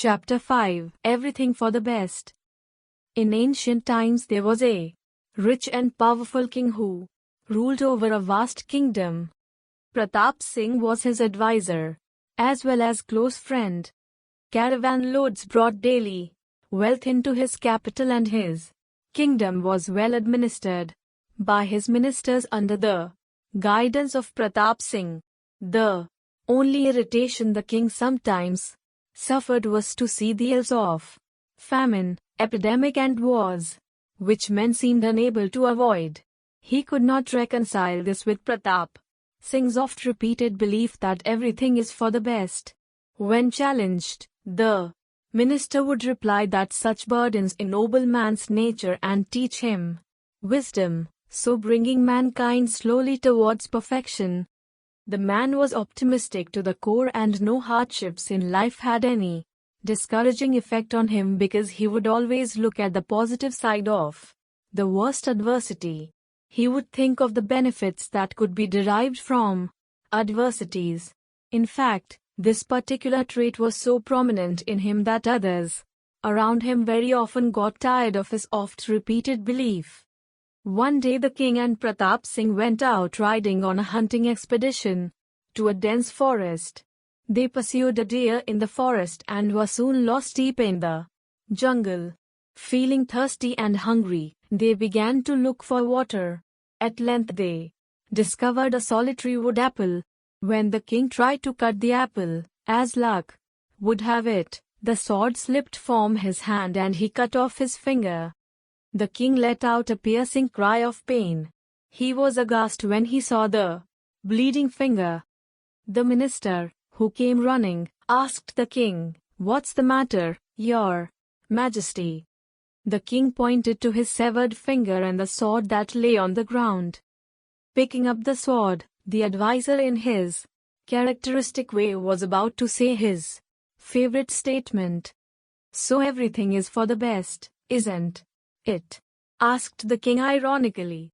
Chapter 5 Everything for the Best. In ancient times there was a rich and powerful king who ruled over a vast kingdom. Pratap Singh was his advisor, as well as close friend. Caravan loads brought daily wealth into his capital, and his kingdom was well administered by his ministers under the guidance of Pratap Singh. The only irritation the king sometimes suffered was to see the ills of famine, epidemic and wars, which men seemed unable to avoid. He could not reconcile this with Pratap Singh's oft-repeated belief that everything is for the best. When challenged, the minister would reply that such burdens ennoble man's nature and teach him wisdom, so bringing mankind slowly towards perfection. The man was optimistic to the core, and no hardships in life had any discouraging effect on him, because he would always look at the positive side of the worst adversity. He would think of the benefits that could be derived from adversities. In fact, this particular trait was so prominent in him that others around him very often got tired of his oft-repeated belief. One day the king and Pratap Singh went out riding on a hunting expedition to a dense forest. They pursued a deer in the forest and were soon lost deep in the jungle. Feeling thirsty and hungry, they began to look for water. At length they discovered a solitary wood apple. When the king tried to cut the apple, as luck would have it, the sword slipped from his hand and he cut off his finger. The king let out a piercing cry of pain. He was aghast when he saw the bleeding finger. The minister, who came running, asked the king, "What's the matter, Your Majesty?" The king pointed to his severed finger and the sword that lay on the ground. Picking up the sword, the advisor in his characteristic way was about to say his favorite statement. "So everything is for the best, isn't it?" asked the king ironically.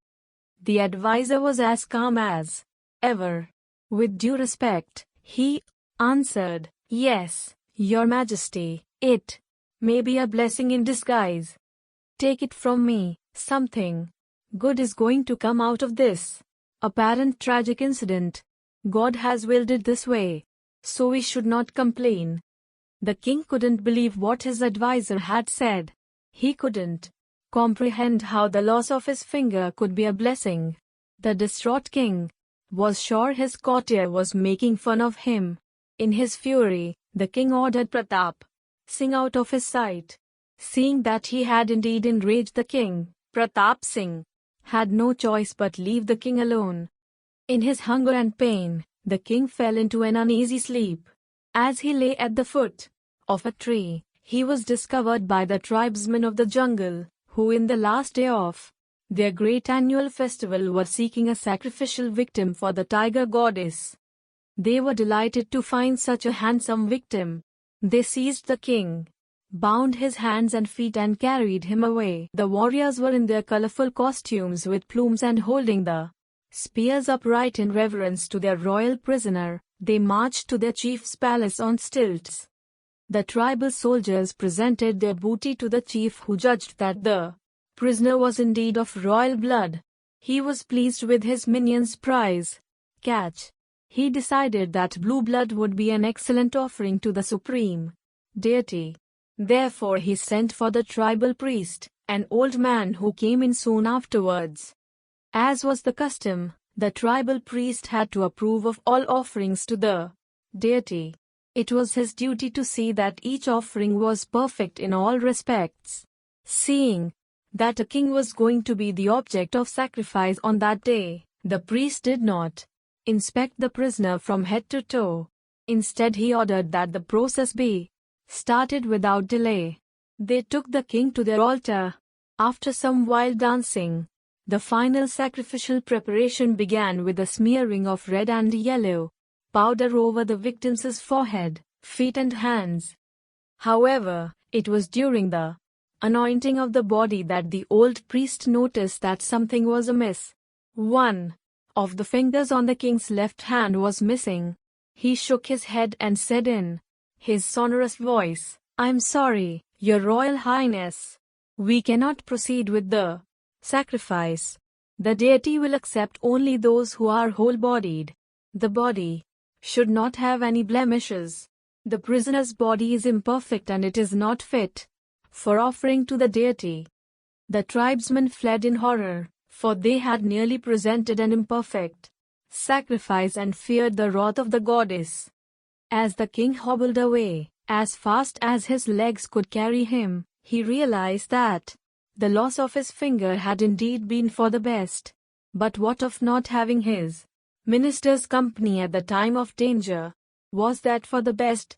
The advisor was as calm as ever. With due respect, he answered, "Yes, Your Majesty, it may be a blessing in disguise. Take it from me, something good is going to come out of this apparent tragic incident. God has willed it this way, so we should not complain." The king couldn't believe what his advisor had said. He couldn't comprehend how the loss of his finger could be a blessing. The distraught king was sure his courtier was making fun of him. In his fury, the king ordered Pratap Singh out of his sight. Seeing that he had indeed enraged the king, Pratap Singh had no choice but leave the king alone. In his hunger and pain, the king fell into an uneasy sleep. As he lay at the foot of a tree, he was discovered by the tribesmen of the jungle, who in the last day of their great annual festival were seeking a sacrificial victim for the tiger goddess. They were delighted to find such a handsome victim. They seized the king, bound his hands and feet and carried him away. The warriors were in their colorful costumes with plumes and holding the spears upright in reverence to their royal prisoner. They marched to their chief's palace on stilts. The tribal soldiers presented their booty to the chief, who judged that the prisoner was indeed of royal blood. He was pleased with his minion's prize catch. He decided that blue blood would be an excellent offering to the supreme deity. Therefore he sent for the tribal priest, an old man who came in soon afterwards. As was the custom, the tribal priest had to approve of all offerings to the deity. It was his duty to see that each offering was perfect in all respects. Seeing that a king was going to be the object of sacrifice on that day, the priest did not inspect the prisoner from head to toe. Instead, he ordered that the process be started without delay. They took the king to their altar. After some wild dancing, the final sacrificial preparation began with the smearing of red and yellow powder over the victim's forehead, feet and hands. However, it was during the anointing of the body that the old priest noticed that something was amiss. One of the fingers on the king's left hand was missing. He shook his head and said in his sonorous voice, I'm sorry, Your Royal Highness. We cannot proceed with the sacrifice. The deity will accept only those who are whole-bodied. The body should not have any blemishes. The prisoner's body is imperfect and it is not fit for offering to the deity. The tribesmen fled in horror, for they had nearly presented an imperfect sacrifice and feared the wrath of the goddess. As the king hobbled away, as fast as his legs could carry him, he realized that the loss of his finger had indeed been for the best. But what of not having his minister's company at the time of danger? Was that for the best?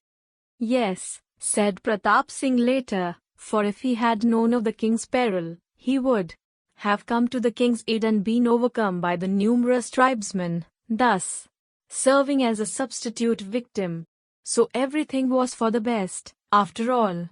Yes, said Pratap Singh later, for if he had known of the king's peril, he would have come to the king's aid and been overcome by the numerous tribesmen, thus serving as a substitute victim. So everything was for the best, after all.